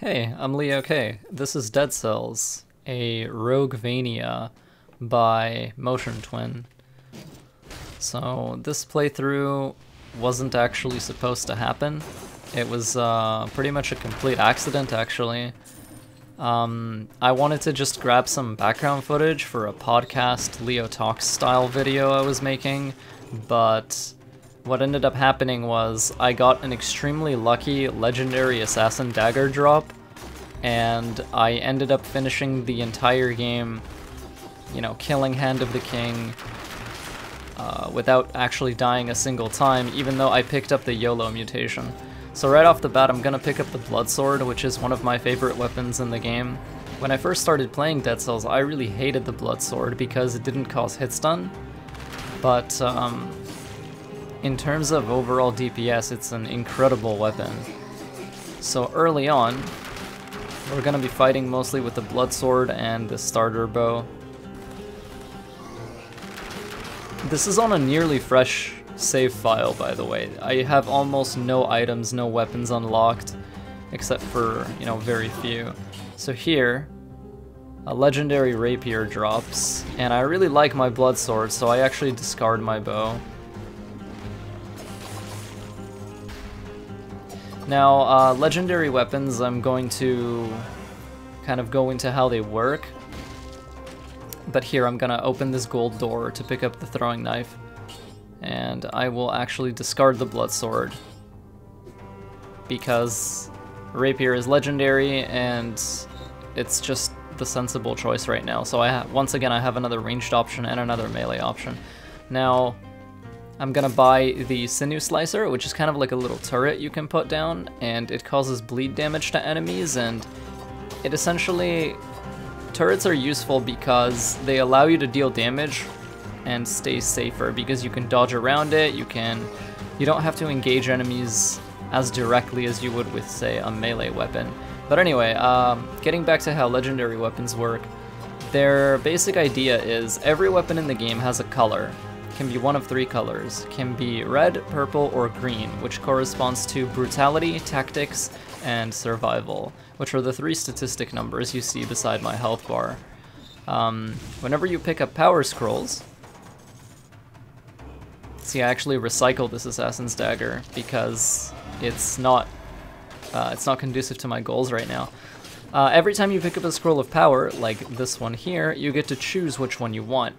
Hey, I'm Leo K. This is Dead Cells, a Roguevania by Motion Twin. So this playthrough wasn't actually supposed to happen. It was pretty much a complete accident, actually. I wanted to just grab some background footage for a podcast Leo Talks style video I was making, but what ended up happening was I got an extremely lucky legendary assassin dagger drop, and I ended up finishing the entire game, you know, killing Hand of the King without actually dying a single time, even though I picked up the YOLO mutation. So right off the bat, I'm gonna pick up the blood sword, which is one of my favorite weapons in the game. When I first started playing Dead Cells, I really hated the blood sword because it didn't cause hit stun, but in terms of overall DPS, it's an incredible weapon. So early on, we're gonna be fighting mostly with the blood sword and the starter bow. This is on a nearly fresh save file, by the way. I have almost no items, no weapons unlocked, except for, you know, very few. So here, a legendary Rapier drops, and I really like my blood sword, so I actually discard my bow. Now, legendary weapons, I'm going to kind of go into how they work. But here, I'm gonna open this gold door to pick up the throwing knife. And I will actually discard the blood sword, because Rapier is legendary, and it's just the sensible choice right now. So once again, I have another ranged option and another melee option. Now, I'm gonna buy the Sinew Slicer, which is kind of like a little turret you can put down, and it causes bleed damage to enemies, and it essentially... Turrets are useful because they allow you to deal damage and stay safer, because you can dodge around it, you don't have to engage enemies as directly as you would with, say, a melee weapon. But anyway, getting back to how legendary weapons work, their basic idea is every weapon in the game has a color. Can be one of three colors. Can be red, purple, or green, which corresponds to brutality, tactics, and survival, which are the three statistic numbers you see beside my health bar. Whenever you pick up power scrolls, see, I actually recycled this assassin's dagger because it's not conducive to my goals right now. Every time you pick up a scroll of power, like this one here, you get to choose which one you want.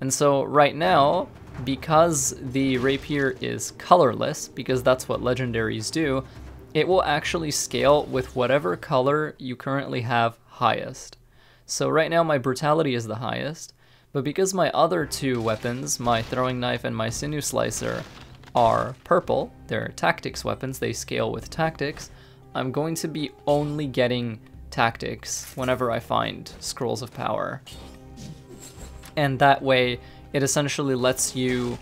And so right now, because the Rapier is colorless, because that's what legendaries do, it will actually scale with whatever color you currently have highest. So right now my brutality is the highest, but because my other two weapons, my throwing knife and my Sinew Slicer, are purple, they're tactics weapons, they scale with tactics, I'm going to be only getting tactics whenever I find scrolls of power. And that way, it essentially lets you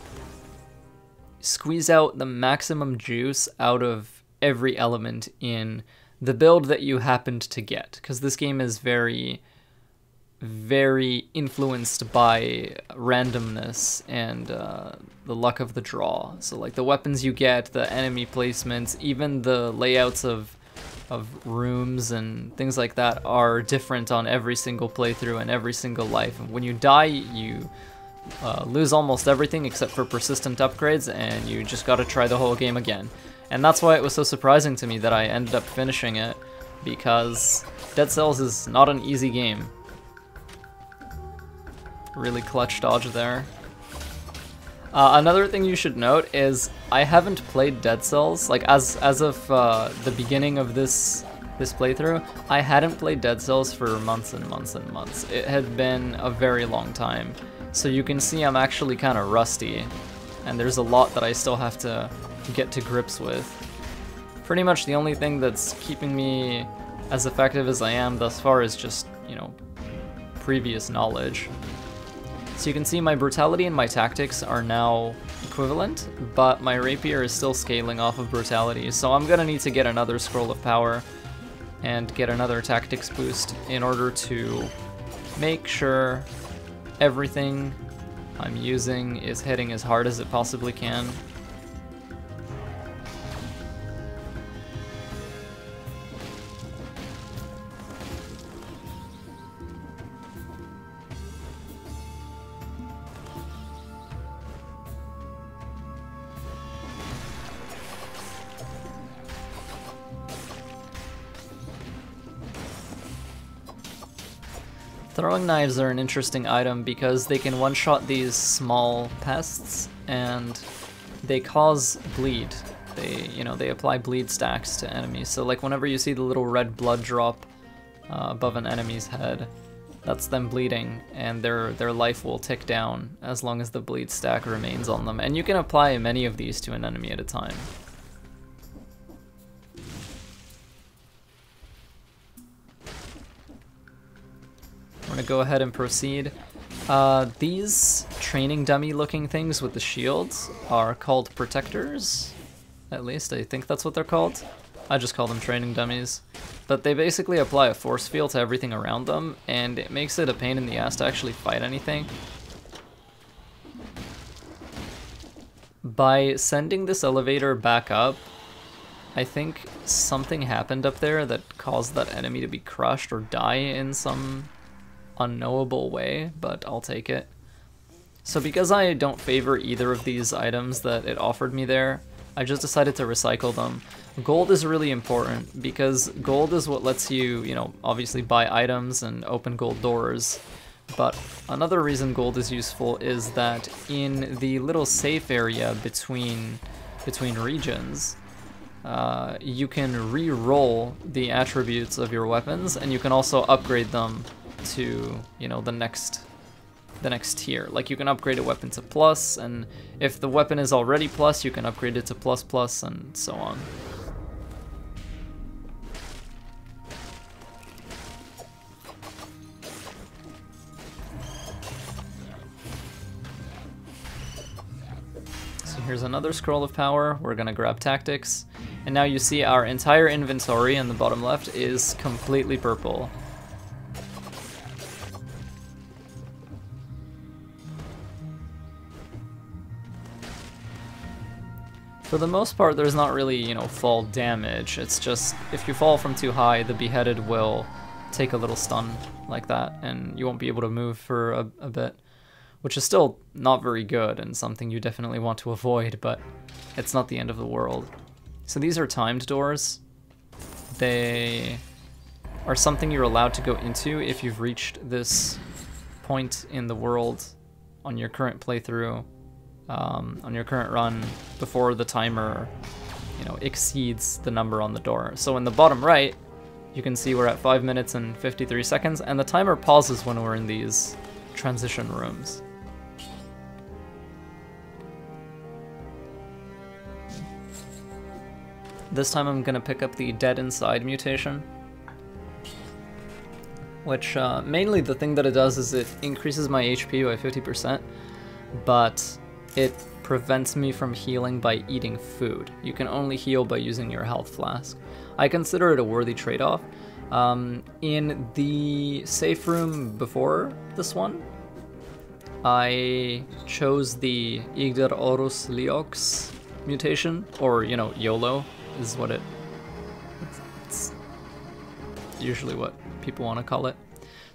squeeze out the maximum juice out of every element in the build that you happened to get. Because this game is very, very influenced by randomness and the luck of the draw. So like the weapons you get, the enemy placements, even the layouts of rooms and things like that are different on every single playthrough and every single life. And when you die, you lose almost everything except for persistent upgrades, and you just gotta try the whole game again. And that's why it was so surprising to me that I ended up finishing it, because Dead Cells is not an easy game. Really clutch dodge there. Another thing you should note is I haven't played Dead Cells, like as of the beginning of this playthrough, I hadn't played Dead Cells for months and months and months. It had been a very long time. So you can see I'm actually kind of rusty, and there's a lot that I still have to get to grips with. Pretty much the only thing that's keeping me as effective as I am thus far is just, you know, previous knowledge. So you can see my brutality and my tactics are now equivalent, but my Rapier is still scaling off of brutality, so I'm gonna need to get another scroll of power and get another tactics boost in order to make sure everything I'm using is hitting as hard as it possibly can. Throwing knives are an interesting item because they can one-shot these small pests and they cause bleed. They apply bleed stacks to enemies. So like whenever you see the little red blood drop above an enemy's head, that's them bleeding, and their life will tick down as long as the bleed stack remains on them. And you can apply many of these to an enemy at a time. I'm gonna go ahead and proceed. These training dummy looking things with the shields are called protectors. At least I think that's what they're called. I just call them training dummies. But they basically apply a force field to everything around them, and it makes it a pain in the ass to actually fight anything. By sending this elevator back up, I think something happened up there that caused that enemy to be crushed or die in some unknowable way, but I'll take it. So because I don't favor either of these items that it offered me there, I just decided to recycle them. Gold is really important because gold is what lets you, obviously buy items and open gold doors. But another reason gold is useful is that in the little safe area between regions, you can re-roll the attributes of your weapons, and you can also upgrade them to, the next tier. Like you can upgrade a weapon to plus, and if the weapon is already plus, you can upgrade it to plus plus, and so on. So here's another scroll of power. We're gonna grab tactics, and now you see our entire inventory in the bottom left is completely purple. For the most part, there's not really, fall damage. It's just, if you fall from too high, the beheaded will take a little stun like that, and you won't be able to move for a bit, which is still not very good and something you definitely want to avoid, but it's not the end of the world. So these are timed doors. They are something you're allowed to go into if you've reached this point in the world on your current playthrough. On your current run before the timer, exceeds the number on the door. So in the bottom right, you can see we're at 5 minutes and 53 seconds, and the timer pauses when we're in these transition rooms. This time I'm gonna pick up the Dead Inside mutation, which mainly the thing that it does is it increases my HP by 50%, but it prevents me from healing by eating food. You can only heal by using your health flask. I consider it a worthy trade-off. In the safe room before this one, I chose the Igder Orus Leox mutation, or, YOLO is what it's usually what people want to call it.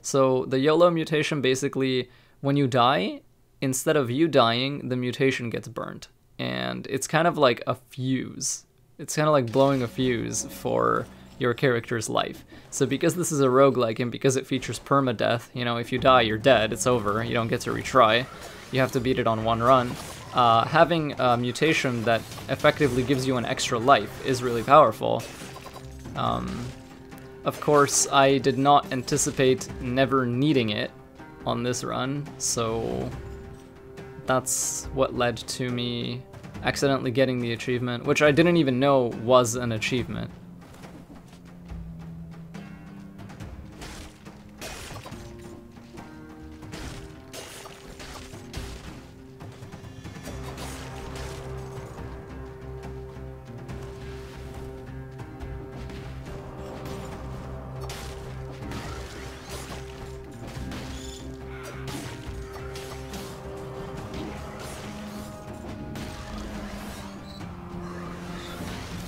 So the YOLO mutation, basically, when you die, instead of you dying, the mutation gets burnt. And it's kind of like a fuse. It's kind of like blowing a fuse for your character's life. So because this is a roguelike and because it features permadeath, if you die, you're dead, it's over, you don't get to retry. You have to beat it on one run. Having a mutation that effectively gives you an extra life is really powerful. Of course, I did not anticipate never needing it on this run, so that's what led to me accidentally getting the achievement, which I didn't even know was an achievement.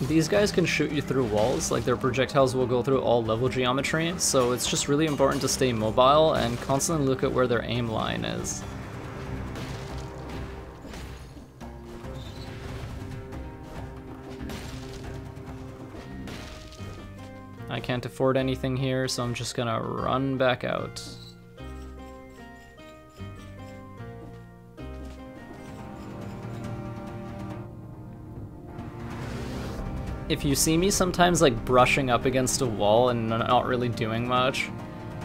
These guys can shoot you through walls, like their projectiles will go through all level geometry, so it's just really important to stay mobile and constantly look at where their aim line is. I can't afford anything here, so I'm just gonna run back out. if you see me sometimes like brushing up against a wall and not really doing much,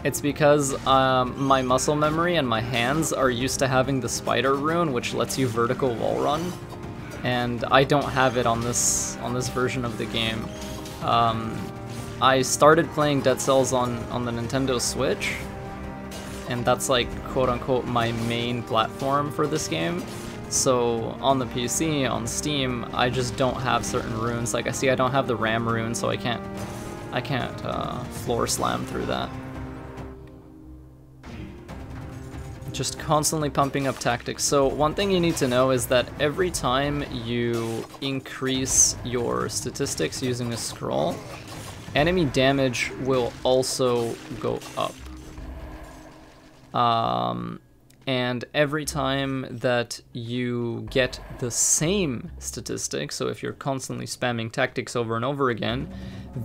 it's because my muscle memory and my hands are used to having the spider rune, which lets you vertical wall run, and I don't have it on this version of the game. I started playing Dead Cells on the Nintendo Switch, and that's like quote-unquote my main platform for this game. So on the PC, on Steam, I just don't have certain runes. Like I don't have the RAM rune, so I can't floor slam through that. Just constantly pumping up tactics. So one thing you need to know is that every time you increase your statistics using a scroll, enemy damage will also go up. And every time that you get the same statistic, so if you're constantly spamming tactics over and over again,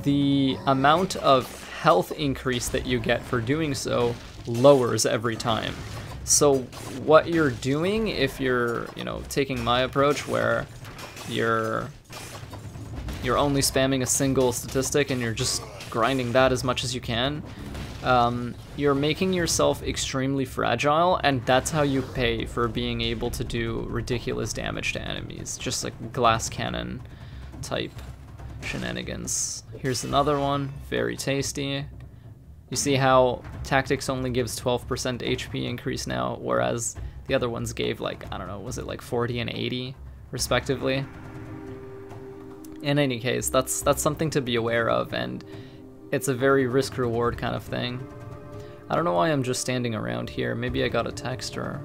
the amount of health increase that you get for doing so lowers every time. So what you're doing, if you're, you know, taking my approach where you're only spamming a single statistic and you're just grinding that as much as you can, you're making yourself extremely fragile, and that's how you pay for being able to do ridiculous damage to enemies. Just like glass cannon type shenanigans. Here's another one, very tasty. You see how tactics only gives 12% HP increase now, whereas the other ones gave like, I don't know, was it like 40 and 80 respectively? In any case, that's something to be aware of, and it's a very risk-reward kind of thing. I don't know why I'm just standing around here. Maybe I got a text or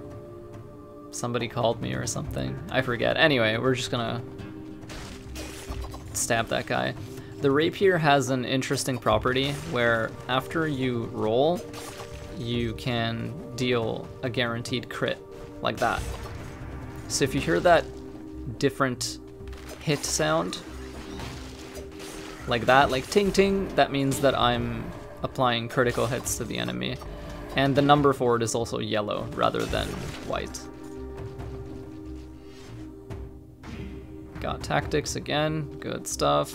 somebody called me or something. I forget. Anyway, we're just gonna stab that guy. The Rapier has an interesting property where after you roll, you can deal a guaranteed crit, like that. So if you hear that different hit sound, like that, like ting ting, that means that I'm applying critical hits to the enemy. And the number for it is also yellow rather than white. Got tactics again, good stuff.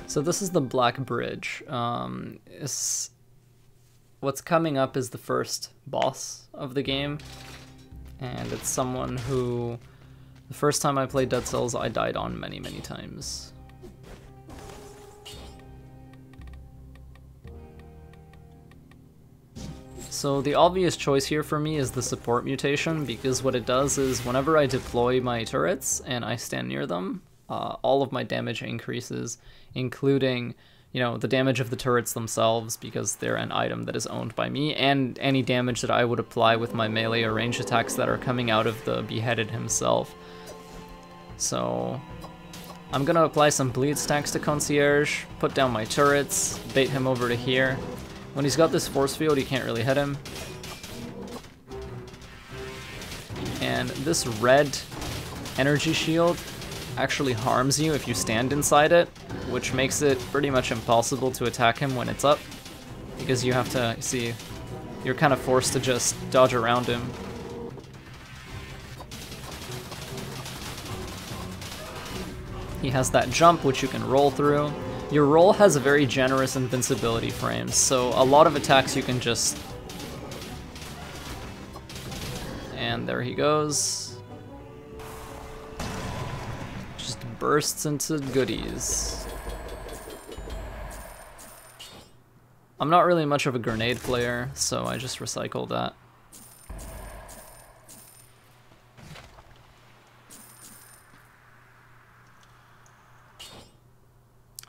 So this is the Black Bridge. What's coming up is the first boss of the game, and it's someone who, the first time I played Dead Cells, I died on many, many times. So the obvious choice here for me is the support mutation, because what it does is whenever I deploy my turrets and I stand near them, all of my damage increases, including, you know, the damage of the turrets themselves, because they're an item that is owned by me, and any damage that I would apply with my melee or range attacks that are coming out of the beheaded himself. So I'm gonna apply some bleed stacks to Concierge, put down my turrets, bait him over to here. When he's got this force field, he can't really hit him. And this red energy shield actually harms you if you stand inside it, which makes it pretty much impossible to attack him when it's up, because you have to, see, you're kind of forced to just dodge around him. He has that jump which you can roll through. Your roll has a very generous invincibility frames, so a lot of attacks you can just... And there he goes. Bursts into goodies. I'm not really much of a grenade player, so I just recycled that.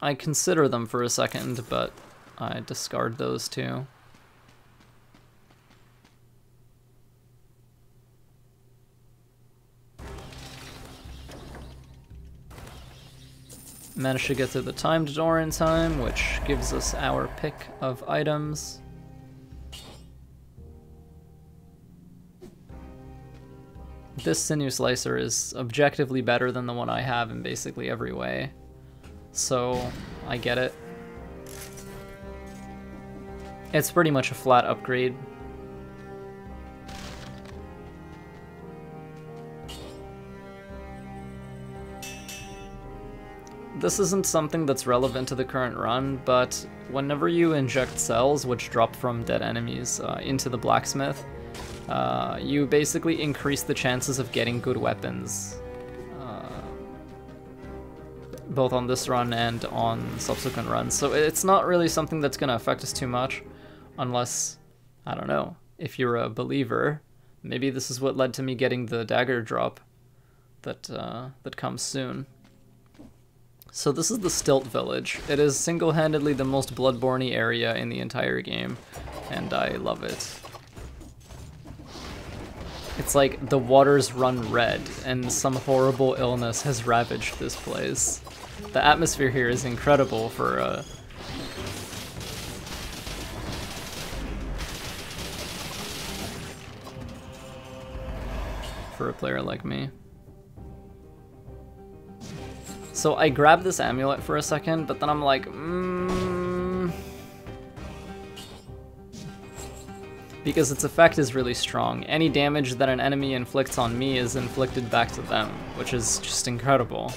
I consider them for a second, but I discard those too. Managed to get through the timed door in time, which gives us our pick of items. this Sinew Slicer is objectively better than the one I have in basically every way. So, I get it. It's pretty much a flat upgrade. This isn't something that's relevant to the current run, but whenever you inject cells, which drop from dead enemies, into the blacksmith, you basically increase the chances of getting good weapons, both on this run and on subsequent runs. So it's not really something that's going to affect us too much, unless, I don't know, if you're a believer. Maybe this is what led to me getting the Dagger drop that comes soon. So this is the Stilt Village. It is single-handedly the most Bloodborne-y area in the entire game, and I love it. It's like the waters run red, and some horrible illness has ravaged this place. The atmosphere here is incredible for a player like me. So I grabbed this amulet for a second, but then I'm like, because its effect is really strong. Any damage that an enemy inflicts on me is inflicted back to them, which is just incredible.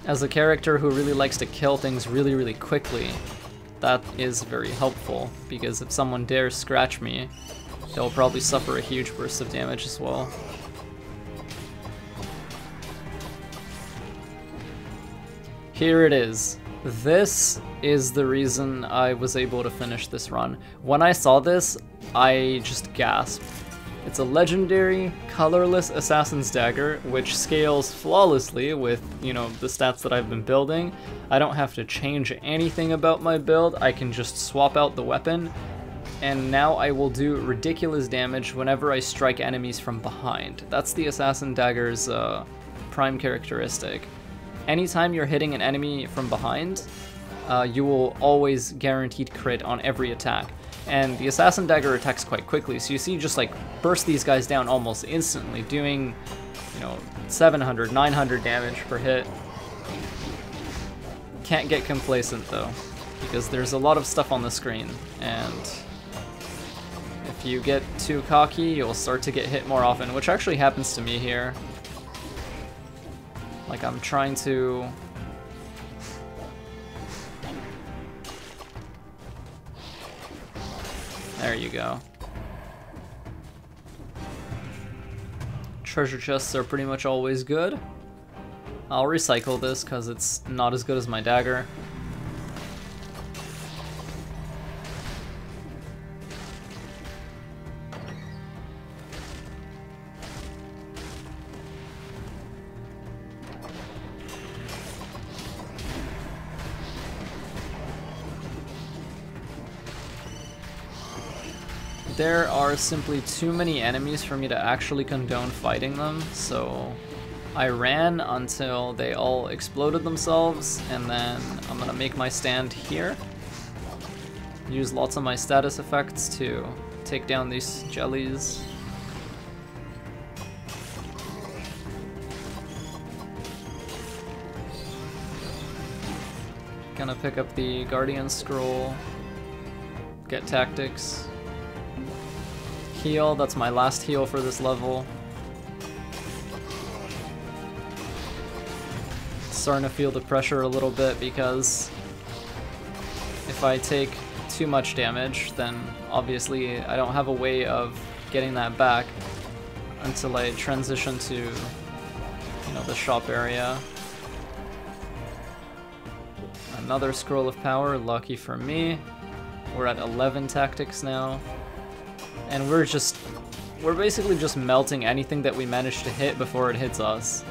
As a character who really likes to kill things really, really quickly, that is very helpful, because if someone dares scratch me, they'll probably suffer a huge burst of damage as well. Here it is. This is the reason I was able to finish this run. When I saw this, I just gasped. It's a legendary, colorless Assassin's Dagger, which scales flawlessly with, you know, the stats that I've been building. I don't have to change anything about my build, I can just swap out the weapon, and now I will do ridiculous damage whenever I strike enemies from behind. That's the Assassin Dagger's prime characteristic. Anytime you're hitting an enemy from behind, you will always guaranteed crit on every attack. And the Assassin Dagger attacks quite quickly, so you see just like burst these guys down almost instantly, doing, you know, 700, 900 damage per hit. Can't get complacent though, because there's a lot of stuff on the screen, and if you get too cocky, you'll start to get hit more often, which actually happens to me here. Like, I'm trying to... There you go. Treasure chests are pretty much always good. I'll recycle this because it's not as good as my dagger. There are simply too many enemies for me to actually condone fighting them, so I ran until they all exploded themselves, and then I'm gonna make my stand here. Use lots of my status effects to take down these jellies. Gonna pick up the Guardian Scroll, get tactics. Heal, that's my last heal for this level. Starting to feel the pressure a little bit because if I take too much damage, then obviously I don't have a way of getting that back until I transition to, you know, the shop area. Another Scroll of Power, lucky for me. We're at 11 tactics now. And we're basically just melting anything that we manage to hit before it hits us.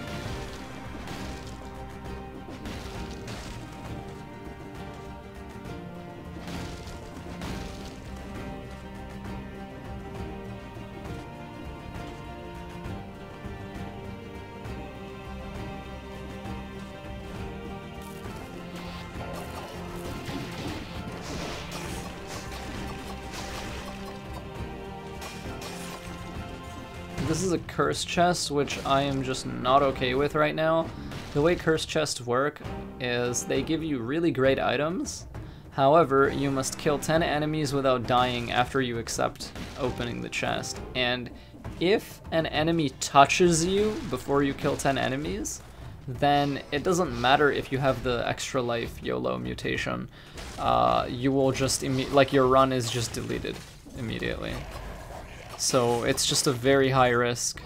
This is a curse chest, which I am just not okay with right now. The way curse chests work is they give you really great items. However, you must kill 10 enemies without dying after you accept opening the chest. And if an enemy touches you before you kill 10 enemies, then it doesn't matter if you have the extra life YOLO mutation. You will just, like, your run is just deleted immediately. So it's just a very high risk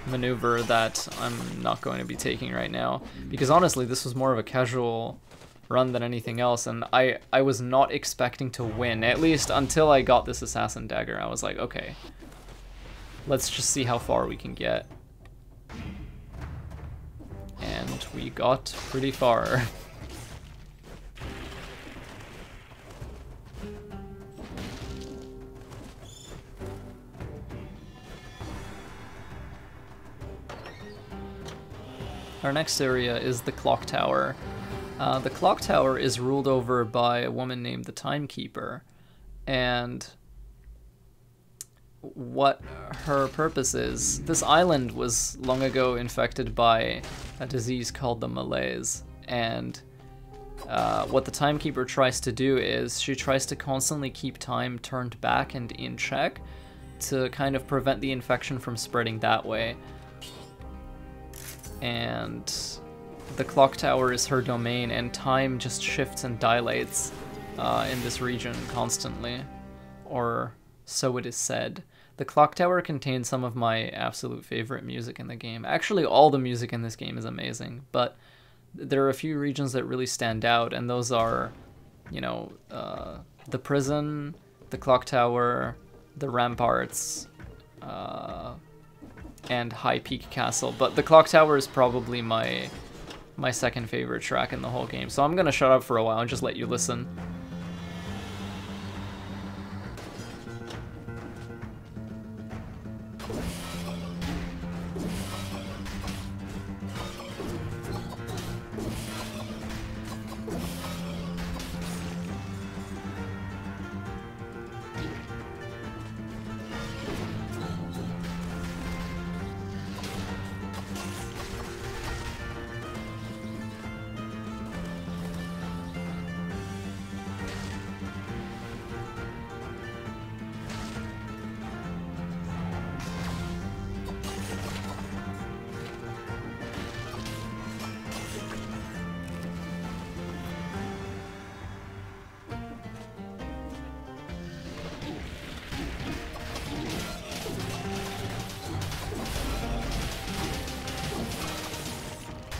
maneuver that I'm not going to be taking right now. Because honestly, this was more of a casual run than anything else, and I was not expecting to win, at least until I got this Assassin Dagger. I was like, okay, let's just see how far we can get. And we got pretty far. Our next area is the Clock Tower. The Clock Tower is ruled over by a woman named the Timekeeper, and what her purpose is, this island was long ago infected by a disease called the malaise, and what the Timekeeper tries to do is she tries to constantly keep time turned back and in check to kind of prevent the infection from spreading that way. And the Clock Tower is her domain, and time just shifts and dilates in this region constantly, or so it is said. The Clock Tower contains some of my absolute favorite music in the game. Actually, all the music in this game is amazing, but there are a few regions that really stand out, and those are, you know, the prison, the Clock Tower, the ramparts, and High Peak Castle. But the Clock Tower is probably my second favorite track in the whole game, so I'm gonna shut up for a while and just let you listen.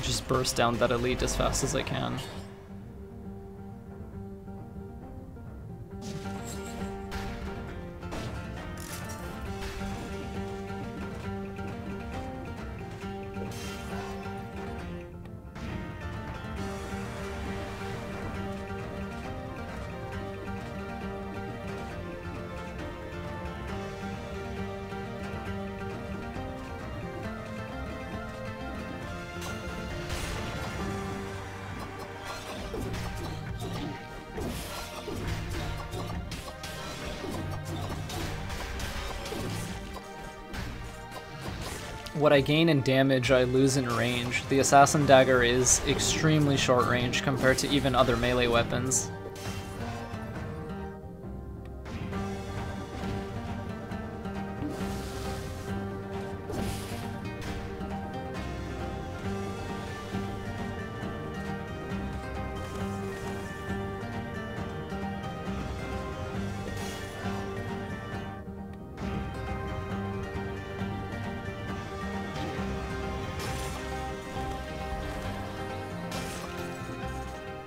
Just burst down that elite as fast as I can. What I gain in damage, I lose in range. The Assassin Dagger is extremely short range compared to even other melee weapons.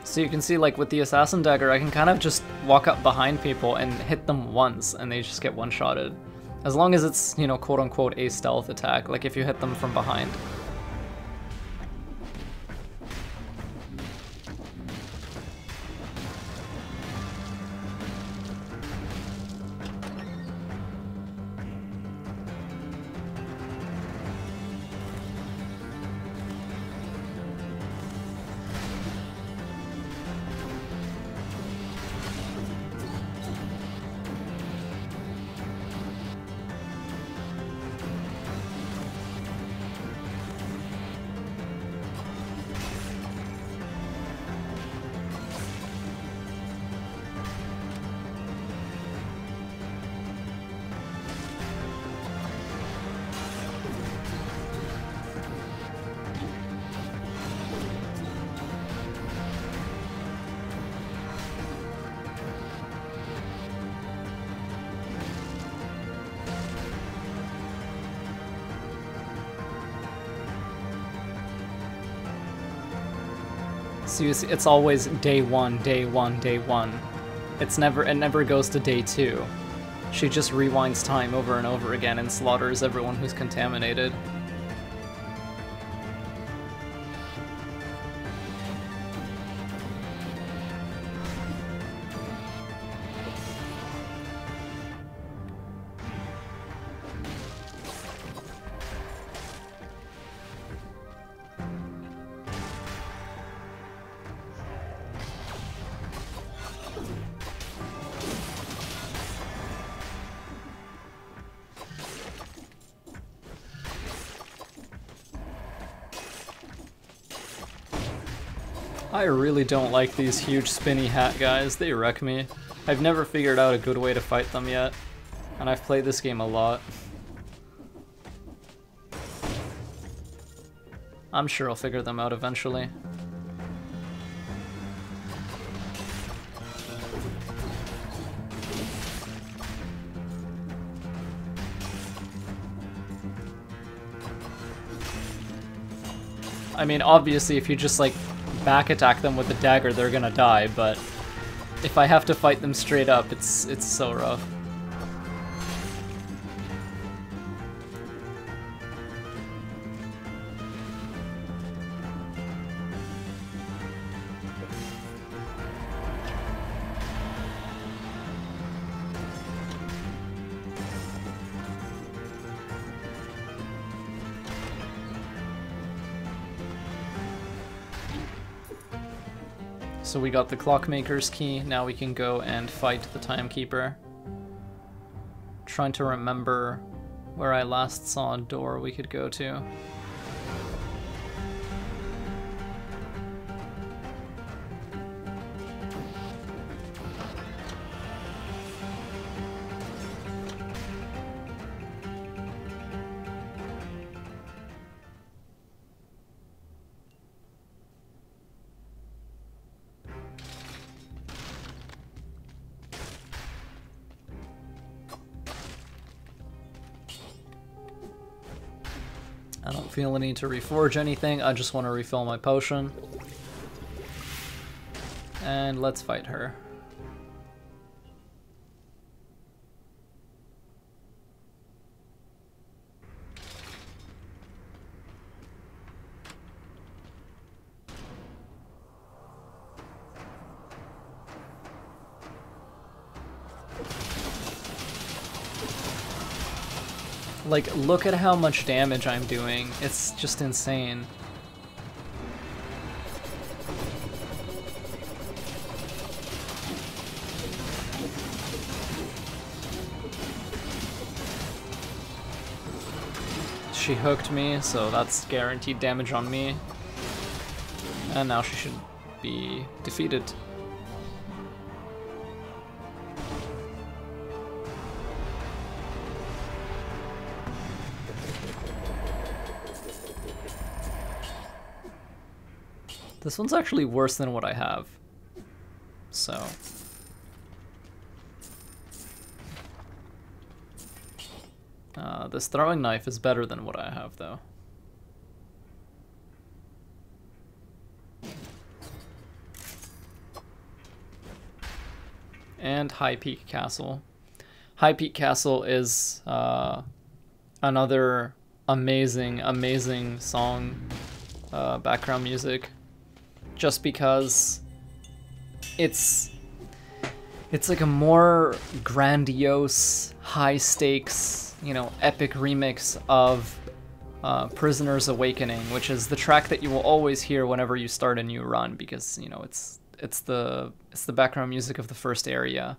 So you can see, like, with the Assassin Dagger, I can kind of just walk up behind people and hit them once, and they just get one-shotted. As long as it's, you know, quote-unquote a stealth attack, like if you hit them from behind. So you see, it's always day one, day one, day one. It never goes to day 2. She just rewinds time over and over again and slaughters everyone who's contaminated. I really don't like these huge spinny hat guys, they wreck me. I've never figured out a good way to fight them yet, and I've played this game a lot. I'm sure I'll figure them out eventually. I mean, obviously if you just like back attack them with the dagger, they're gonna die, but if I have to fight them straight up, it's so rough. So we got the Clockmaker's key, now we can go and fight the Timekeeper. Trying to remember where I last saw a door we could go to. I don't feel the need to reforge anything, I just want to refill my potion. And let's fight her. Like, look at how much damage I'm doing. It's just insane. She hooked me, so that's guaranteed damage on me. And now she should be defeated. This one's actually worse than what I have, so. This throwing knife is better than what I have, though. And High Peak Castle. High Peak Castle is another amazing song, background music. Just because it's like a more grandiose, high stakes, you know, epic remix of Prisoner's Awakening, which is the track that you will always hear whenever you start a new run, because, you know, it's the background music of the first area,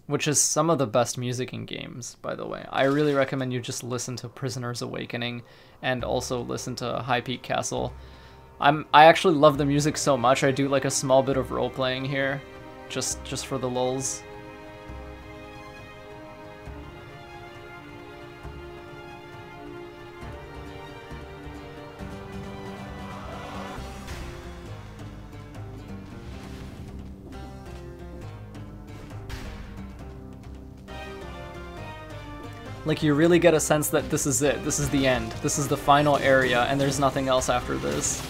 which is some of the best music in games, by the way. I really recommend you just listen to Prisoner's Awakening and also listen to High Peak Castle. I actually love the music so much, I do like a small bit of role-playing here, just for the lulz. Like, you really get a sense that this is it, this is the end, this is the final area, and there's nothing else after this.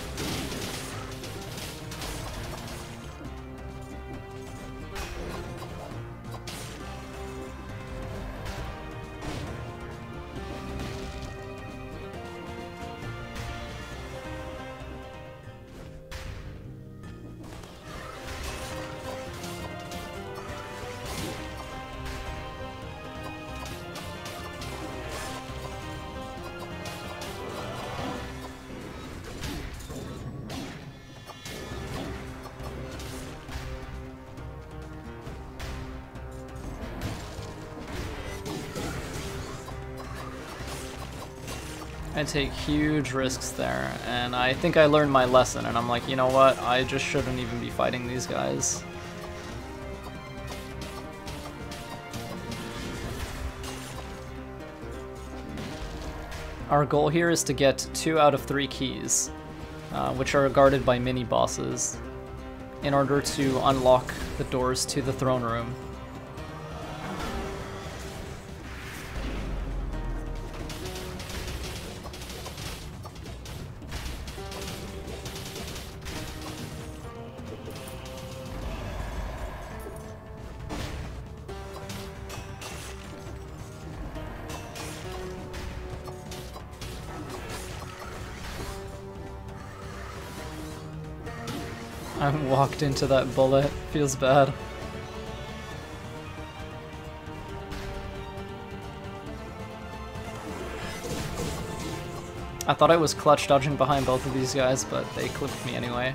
I take huge risks there, and I think I learned my lesson, and I'm like, you know what, I just shouldn't even be fighting these guys. Our goal here is to get 2 out of 3 keys, which are guarded by mini-bosses, in order to unlock the doors to the throne room. I walked into that bullet. Feels bad. I thought I was clutch dodging behind both of these guys, but they clipped me anyway.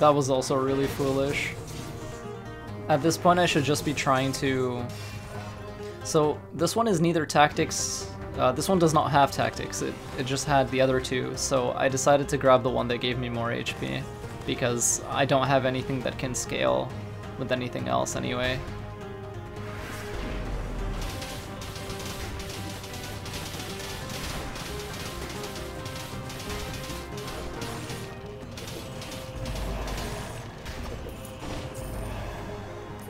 That was also really foolish. At this point I should just be trying to... So this one is neither tactics, this one does not have tactics, it just had the other two, so I decided to grab the one that gave me more HP, because I don't have anything that can scale with anything else anyway.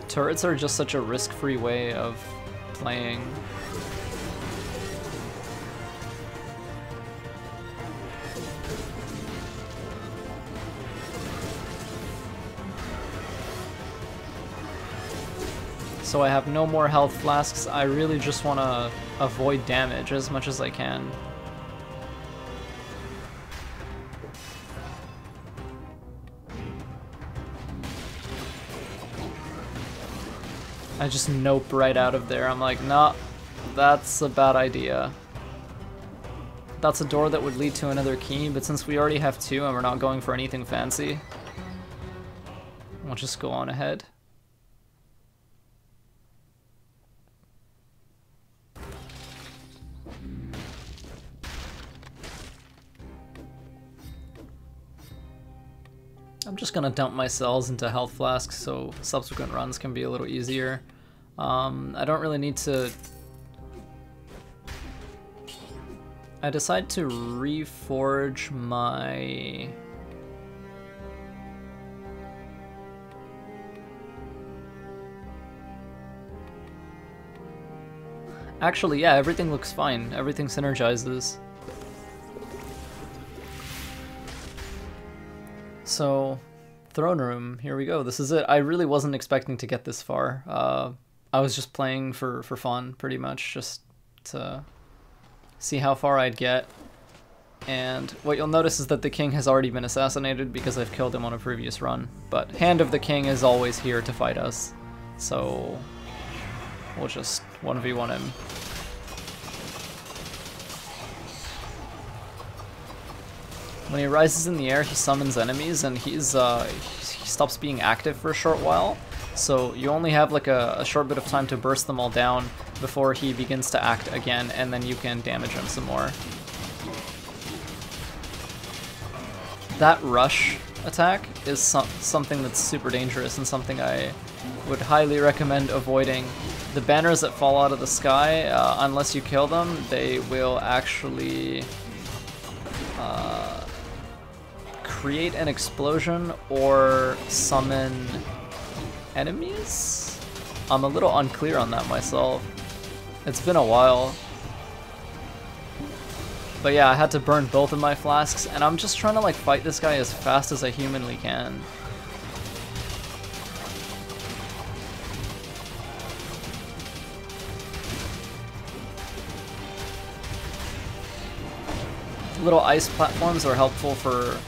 Turrets are just such a risk-free way of playing. So I have no more health flasks. I really just want to avoid damage as much as I can. I just nope right out of there. I'm like, nah, that's a bad idea. That's a door that would lead to another key, but since we already have 2 and we're not going for anything fancy, we'll just go on ahead. I'm just gonna dump my cells into health flasks so subsequent runs can be a little easier. I don't really need to... I decide to reforge my... Actually, yeah, everything looks fine. Everything synergizes. So, throne room, here we go. This is it. I really wasn't expecting to get this far. I was just playing for fun, pretty much, just to see how far I'd get. And what you'll notice is that the king has already been assassinated because I've killed him on a previous run. But Hand of the King is always here to fight us, so we'll just 1v1 him. When he rises in the air, he summons enemies, and he stops being active for a short while. So you only have like a short bit of time to burst them all down before he begins to act again, and then you can damage him some more. That rush attack is something that's super dangerous and something I would highly recommend avoiding. The banners that fall out of the sky, unless you kill them, they will actually create an explosion or summon enemies? I'm a little unclear on that myself. It's been a while. But yeah, I had to burn both of my flasks, and I'm just trying to like fight this guy as fast as I humanly can. Little ice platforms are helpful for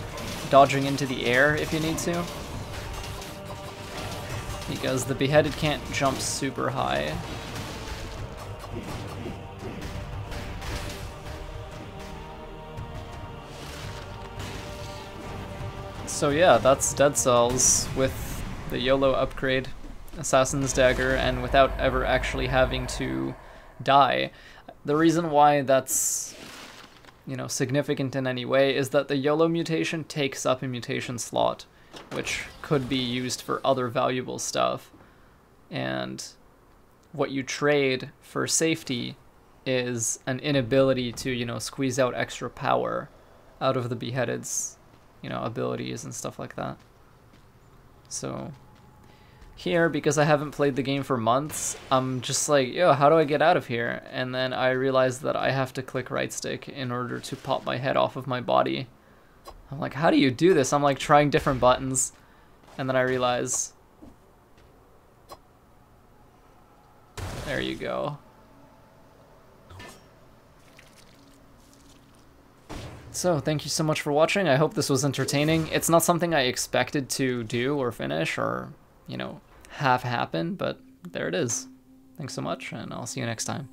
dodging into the air if you need to, because the beheaded can't jump super high. So yeah, that's Dead Cells with the YOLO upgrade, Assassin's Dagger, and without ever actually having to die. The reason why that's, you know, significant in any way is that the YOLO mutation takes up a mutation slot, which could be used for other valuable stuff. And what you trade for safety is an inability to, you know, squeeze out extra power out of the beheaded's, you know, abilities and stuff like that. So here, because I haven't played the game for months, I'm just like, yo, how do I get out of here? And then I realized that I have to click right stick in order to pop my head off of my body. I'm like, how do you do this? I'm like trying different buttons, and then I realize, there you go. So, thank you so much for watching. I hope this was entertaining. It's not something I expected to do or finish or, you know, have happen, but there it is. Thanks so much, and I'll see you next time.